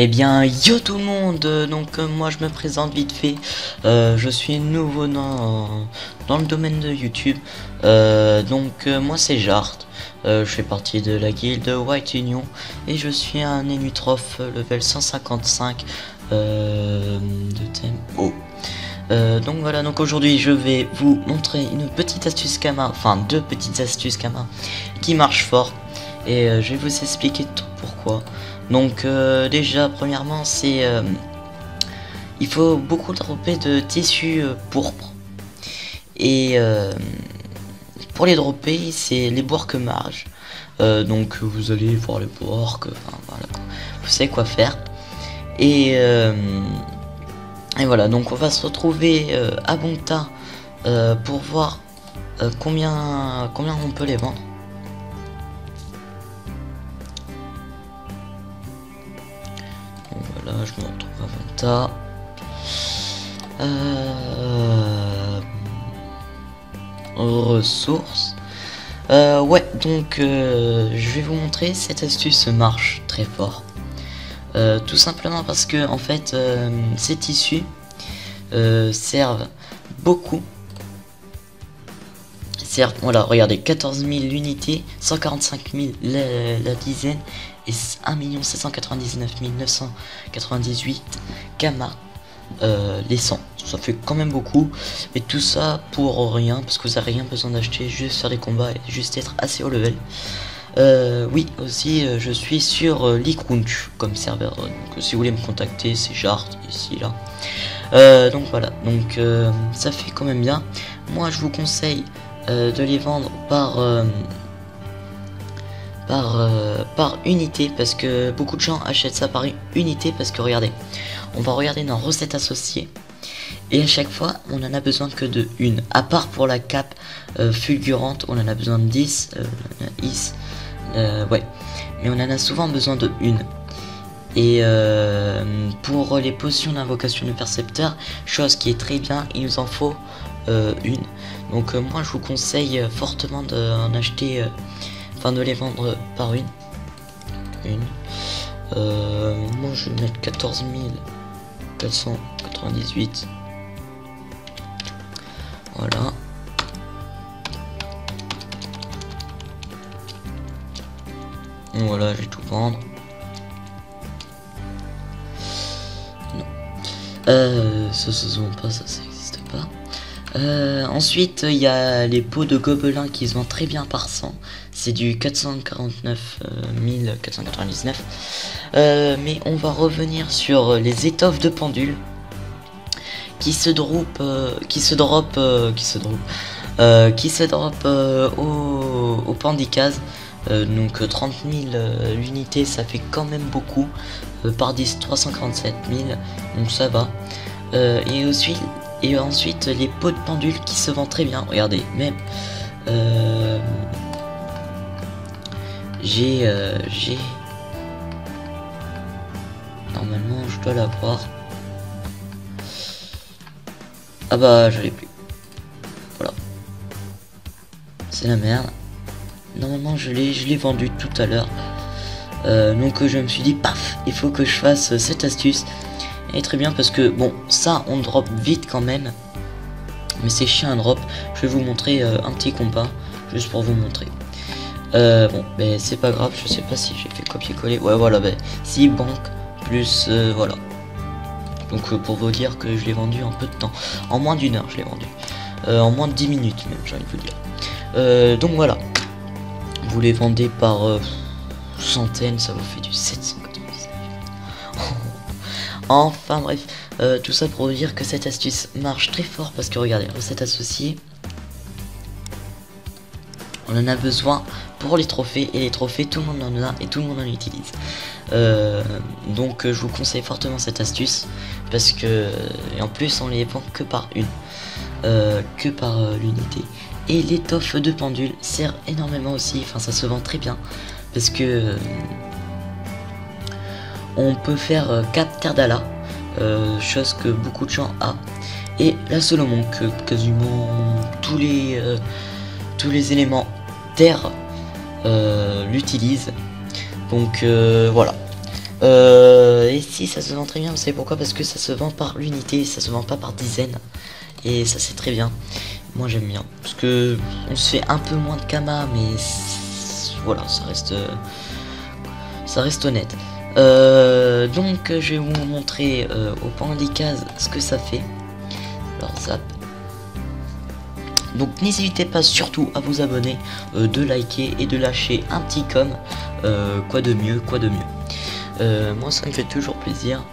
Eh bien, yo tout le monde, moi je me présente vite fait, je suis nouveau dans le domaine de YouTube, moi c'est Jart, je fais partie de la guilde White Union et je suis un Enutroph level 155 de thème haut. Donc voilà, donc aujourd'hui je vais vous montrer une petite astuce Kama, enfin deux petites astuces Kama qui marchent fort et je vais vous expliquer tout pourquoi. Donc déjà premièrement c'est il faut beaucoup dropper de tissu pourpre et pour les dropper c'est les boires que marge, donc vous allez voir les boires que voilà, vous savez quoi faire et voilà, donc on va se retrouver à Bonta pour voir combien on peut les vendre. Donc voilà, je me retrouve à Bonta. Ressources. Ouais, donc je vais vous montrer, cette astuce marche très fort. Tout simplement parce que en fait ces tissus servent beaucoup. Certes, voilà, regardez, 14 000 l'unité, 145 000 la dizaine et 1 799 998 Kama les 100. Ça fait quand même beaucoup, et tout ça pour rien, parce que vous n'avez rien besoin d'acheter, juste faire des combats et juste être assez haut level. Oui, aussi je suis sur Licrunch comme serveur, donc si vous voulez me contacter c'est Jart ici là. Donc voilà, donc ça fait quand même bien. Moi je vous conseille de les vendre par unité, parce que beaucoup de gens achètent ça par unité, parce que regardez, on va regarder dans recettes associées et à chaque fois on en a besoin que de une, à part pour la cape fulgurante on en a besoin de 10 ouais, mais on en a souvent besoin de une. Et pour les potions d'invocation du percepteur, chose qui est très bien, il nous en faut une. Donc moi je vous conseille fortement d'en acheter, enfin de les vendre par une. Moi je vais mettre 14 498. Voilà. Voilà, je vais tout vendre. Non. Ça se vend pas, ça n'existe pas. Ensuite, il y a les pots de gobelins qui se vendent très bien par 100. C'est du 449 499. Mais on va revenir sur les étoffes de pendule qui se drop au Pandicase. Donc 30 000 l'unité, ça fait quand même beaucoup, par 10 347 000, donc ça va. Et ensuite les pots de pendule qui se vendent très bien, regardez, même j'ai normalement je dois l'avoir. Ah bah je l'ai plus, voilà, c'est la merde. Normalement je l'ai vendu tout à l'heure, donc je me suis dit paf, il faut que je fasse cette astuce. Et très bien, parce que bon, ça on drop vite quand même, mais c'est chiant à drop. Je vais vous montrer un petit compas juste pour vous montrer. Bon, mais c'est pas grave, je sais pas si j'ai fait copier-coller. Ouais, voilà, ben si banque plus voilà. Donc pour vous dire que je l'ai vendu en peu de temps, en moins d'une heure je l'ai vendu, en moins de 10 minutes même, j'ai envie de vous dire. Donc voilà, vous les vendez par centaines, ça vous fait du 799. Enfin bref, tout ça pour vous dire que cette astuce marche très fort, parce que regardez, recette associée, on en a besoin pour les trophées, et les trophées tout le monde en a et tout le monde en utilise. Donc je vous conseille fortement cette astuce, parce que et en plus on les vend que par une, que par l'unité. Et l'étoffe de pendule sert énormément aussi, enfin ça se vend très bien, parce que on peut faire 4 Terdala, chose que beaucoup de gens a, et la Solomon, que quasiment tous les éléments terre l'utilisent. Donc voilà, Et si ça se vend très bien, vous savez pourquoi? Parce que ça se vend par l'unité, ça se vend pas par dizaines. Et ça c'est très bien. Moi j'aime bien. Parce que on se fait un peu moins de kama, mais voilà, ça reste honnête. Donc je vais vous montrer au Pandicaz ce que ça fait. Alors zap. Donc n'hésitez pas surtout à vous abonner, de liker et de lâcher un petit com. Quoi de mieux, quoi de mieux. Moi ça me fait toujours plaisir.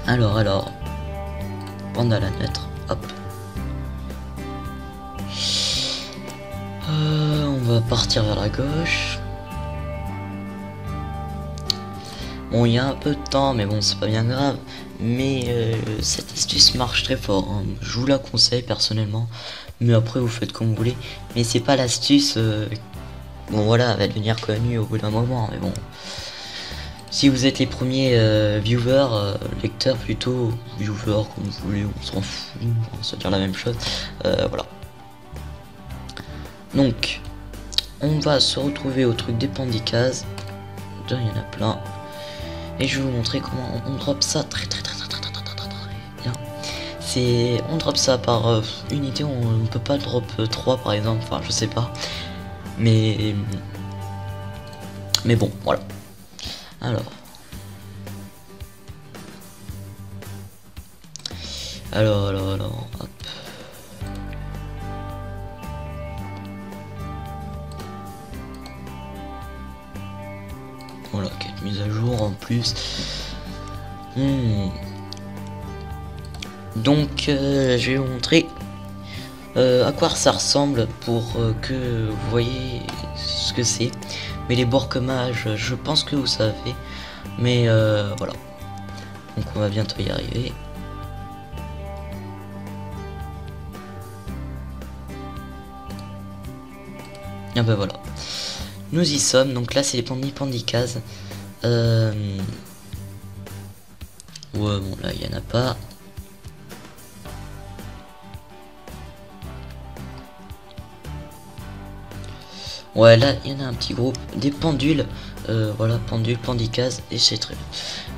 Alors, Panda la neutre, hop. On va partir vers la gauche. Bon, il y a un peu de temps, mais bon, c'est pas bien grave. Mais cette astuce marche très fort, hein. Je vous la conseille personnellement. Mais après, vous faites comme vous voulez. Mais c'est pas l'astuce. Bon, voilà, elle va devenir connue au bout d'un moment. Mais bon, si vous êtes les premiers viewers, lecteurs plutôt, viewers comme vous voulez, on s'en fout, on va se dire la même chose. Voilà. Donc, on va se retrouver au truc des Pandicaz. Il y en a plein. Et je vais vous montrer comment on drop ça très bien. On drop ça par unité, on ne peut pas drop 3 par exemple, enfin je sais pas. Mais bon, voilà. Alors, hop. Voilà, quelle mise à jour en plus. Donc, je vais vous montrer à quoi ça ressemble pour que vous voyez ce que c'est. Mais les borcomages, je pense que vous savez. Mais voilà. Donc, on va bientôt y arriver. Ah bah voilà. Nous y sommes, donc là c'est les Pandicaz. Ouais bon là il y en a pas. Ouais là il y en a un petit groupe. Des pendules. Voilà, pendules, Pandicaz et c'est très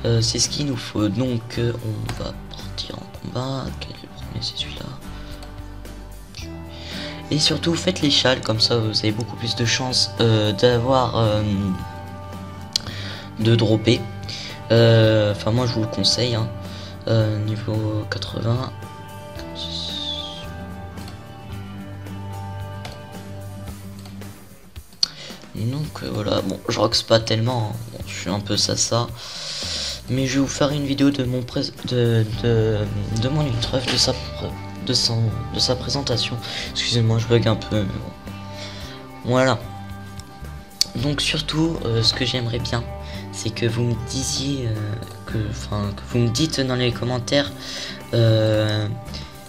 bien. C'est ce qu'il nous faut. Donc on va partir en combat. Quel est le premier? C'est celui-là. Et surtout faites les châles, comme ça vous avez beaucoup plus de chances d'avoir de dropper. Enfin moi je vous le conseille, hein. Niveau 80. Donc voilà, bon je rox pas tellement, hein. Bon, je suis un peu sassa. Mais je vais vous faire une vidéo de mon mon ultref, de sa présentation. Excusez-moi, je bug un peu. Mais bon. Voilà. Donc surtout, ce que j'aimerais bien, c'est que vous me disiez, que vous me dites dans les commentaires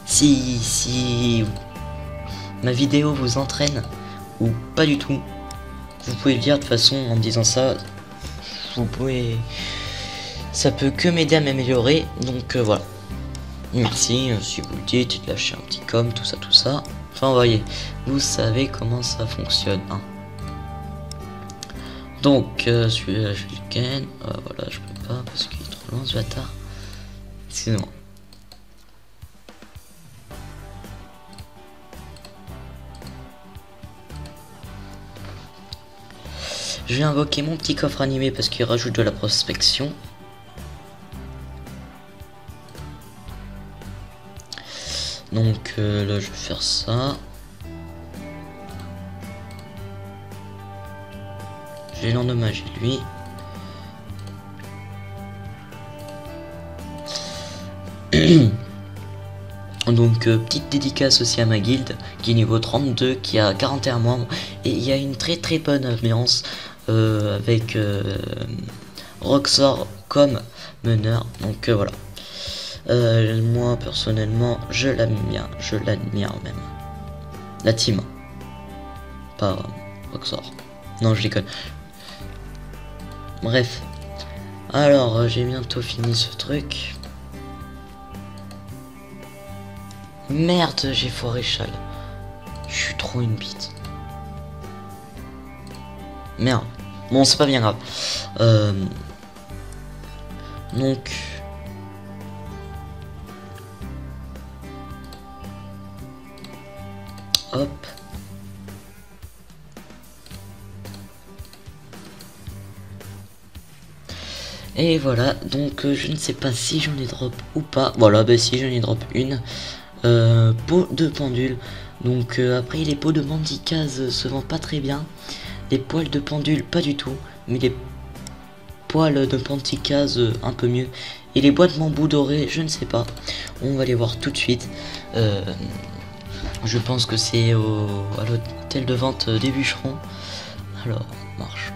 si ma vidéo vous entraîne ou pas du tout. Vous pouvez le dire de toute façon en me disant ça. Vous pouvez. Ça peut que m'aider à m'améliorer, donc voilà. Merci, si vous le dites, de lâcher un petit com, tout ça. Enfin, vous voyez, vous savez comment ça fonctionne, hein. Donc, celui-là, je le ken. Voilà, je peux pas parce qu'il est trop loin ce bâtard. Excusez-moi. Je vais invoquer mon petit coffre animé parce qu'il rajoute de la prospection. Donc là je vais faire ça. Je vais l'endommager lui. Donc petite dédicace aussi à ma guilde qui est niveau 32, qui a 41 membres. Et il y a une très bonne ambiance avec Roxor comme meneur. Donc voilà. Moi personnellement je l'aime bien, je l'admire même. La team, pas Roxor. Non je déconne. Bref. Alors j'ai bientôt fini ce truc. Merde, j'ai foiré Chal. Je suis trop une bite. Merde. Bon, c'est pas bien grave. Donc... Hop. Et voilà, donc je ne sais pas si j'en ai drop ou pas. Voilà, bah si j'en ai drop une. Peau de pendule. Donc après les peaux de bandicase se vendent pas très bien. Les poils de pendule pas du tout. Mais les poils de panticase un peu mieux. Et les bois de bambou doré, je ne sais pas. On va les voir tout de suite. Je pense que c'est à l'hôtel de vente des bûcherons. Alors, marche.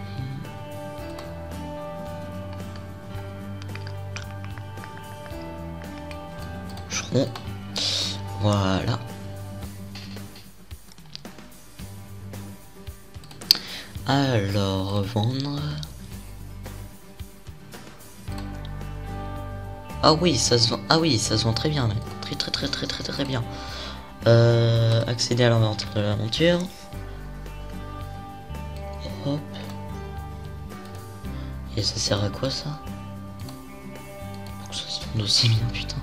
Bûcheron. Voilà. Alors, vendre. Ah oui, ça se vend. Ah oui, ça se vend très bien, mec. Très bien. Accéder à l'inventaire de l'aventure. Hop. Et ça sert à quoi ça? Pour que ça se vende aussi bien, putain.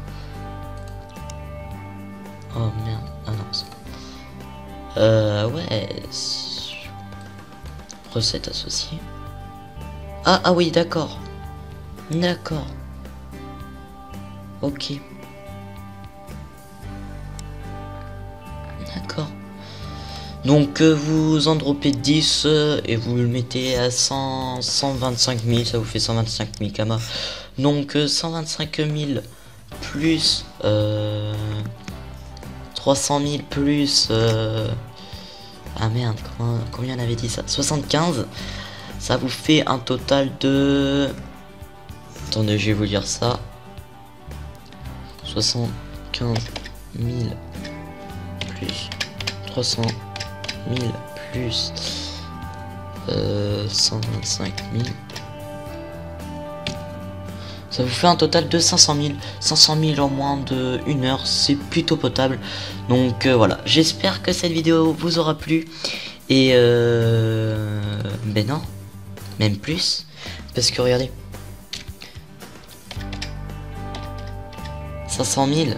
Oh merde. Ah non, c'est... ouais. Recette associée. Ah oui, d'accord. D'accord. Ok. D'accord. Donc vous en dropez 10 et vous le mettez à 125 000, ça vous fait 125 000 kamas. Donc 125 000 plus 300 000 plus... ah merde, combien on avait dit ça? 75. Ça vous fait un total de... Attendez, je vais vous dire ça. 75 000 plus 300 000 plus 125 000. Ça vous fait un total de 500 000. 500 000 en moins de 1 heure, c'est plutôt potable. Donc voilà, j'espère que cette vidéo vous aura plu. Et ben non, même plus. Parce que regardez, 500 000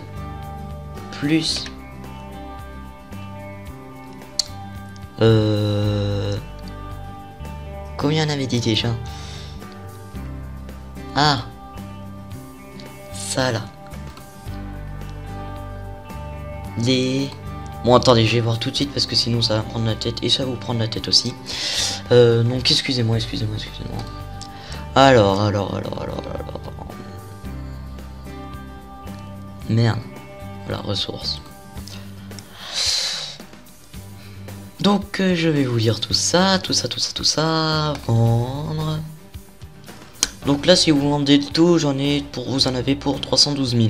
plus combien on avait dit déjà? Ah, ça là. Bon attendez, je vais voir tout de suite parce que sinon ça va prendre la tête et ça va vous prendre la tête aussi. Donc excusez-moi. Alors. Merde. Voilà, ressources. Donc je vais vous lire tout ça. Vendre. Donc là si vous vendez tout, vous en avez pour 312 000.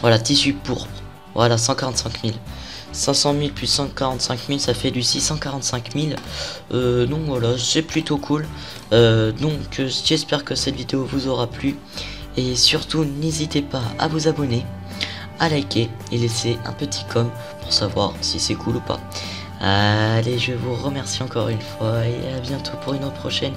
Voilà, tissu pourpre. Voilà, 145 000. 500 000 plus 145 000, ça fait du 645 000. Donc voilà, c'est plutôt cool. Donc j'espère que cette vidéo vous aura plu. Et surtout, n'hésitez pas à vous abonner, à liker et laisser un petit com pour savoir si c'est cool ou pas. Allez, je vous remercie encore une fois et à bientôt pour une autre prochaine